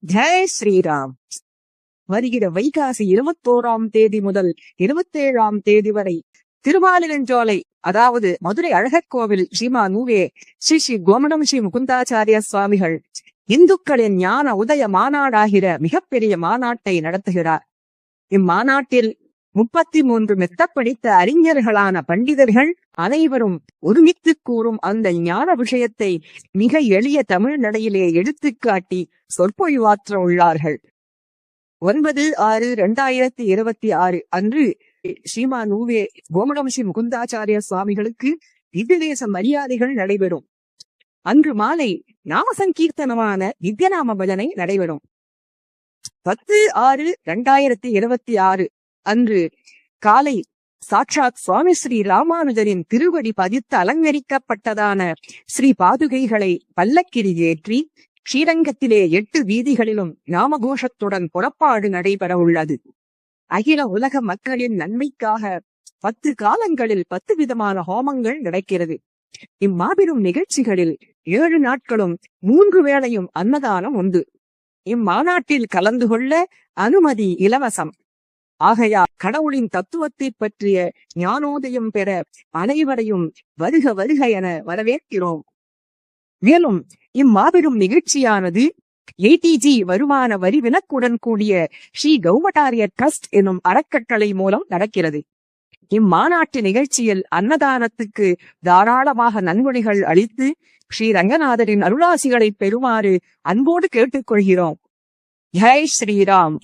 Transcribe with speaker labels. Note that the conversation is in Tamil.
Speaker 1: ஜெய் ஸ்ரீராம். வருகிற வைகாசி 21ஆம் தேதி முதல் 27ஆம் தேதி வரை திருமாலிருஞ்சோலை, அதாவது மதுரை அழகர் கோவில் ஸ்ரீமான் மூவே ஸ்ரீ ஸ்ரீ கோமடம் ஸ்ரீ முகுந்தாச்சாரிய சுவாமிகள் இந்துக்களின் ஞான உதய மாநாடாகிற மிகப்பெரிய மாநாட்டை நடத்துகிறார். இம்மாநாட்டில் 33 மெத்தப்படித்த அறிஞர்களான பண்டிதர்கள் அனைவரும் ஒருமித்து கூறும் அந்த ஞான விஷயத்தை மிக எளிய தமிழ் நடையிலே எடுத்துக்காட்டி சொற்பொழிவாற்ற உள்ளார்கள். 9/6/2026 அன்று ஸ்ரீமான் மூவே கோமடம் ஸ்ரீ முகுந்தாச்சாரிய சுவாமிகளுக்கு திவ்யதேச மரியாதைகள் நடைபெறும். அன்று மாலை நாம சங்கீர்த்தனமான திவ்யநாம பஜனை நடைபெறும். 10/6/2026 அன்று காலை சாட்சாத் சுவாமி ஸ்ரீ ராமானுஜரின் திருவடி பதித்து அலங்கரிக்கப்பட்டதான ஸ்ரீ பாதுகைகளை பல்லக்கில் ஏற்றி ஸ்ரீரங்கத்திலே 8 வீதிகளிலும் நாமகோஷத்துடன் புறப்பாடு நடைபெற உள்ளது. அகில உலக மக்களின் நன்மைக்காக 10 காலங்களில் 10 விதமான ஹோமங்கள் நடக்கிறது. இம்மாபெரும் நிகழ்ச்சிகளில் 7 நாட்களும் 3 வேளையும் அன்னதானம் உண்டு. இம்மாநாட்டில் கலந்து கொள்ள அனுமதி இலவசம். ஆகையா கடவுளின் தத்துவத்தை பற்றிய ஞானோதயம் பெற அனைவரையும் வருக வருக என வரவேற்கிறோம். மேலும் இம்மாபெரும் நிகழ்ச்சியானது ATG வருமான வரி விலக்குடன் கூடிய ஸ்ரீ கௌமடாரிய ட்ரஸ்ட் எனும் அறக்கட்டளை மூலம் நடக்கிறது. இம்மாநாட்டு நிகழ்ச்சியில் அன்னதானத்துக்கு தாராளமாக நன்கொடைகள் அளித்து ஸ்ரீ ரங்கநாதரின் அருளாசிகளை பெறுமாறு அன்போடு கேட்டுக்கொள்கிறோம். ஜெய் ஸ்ரீராம்.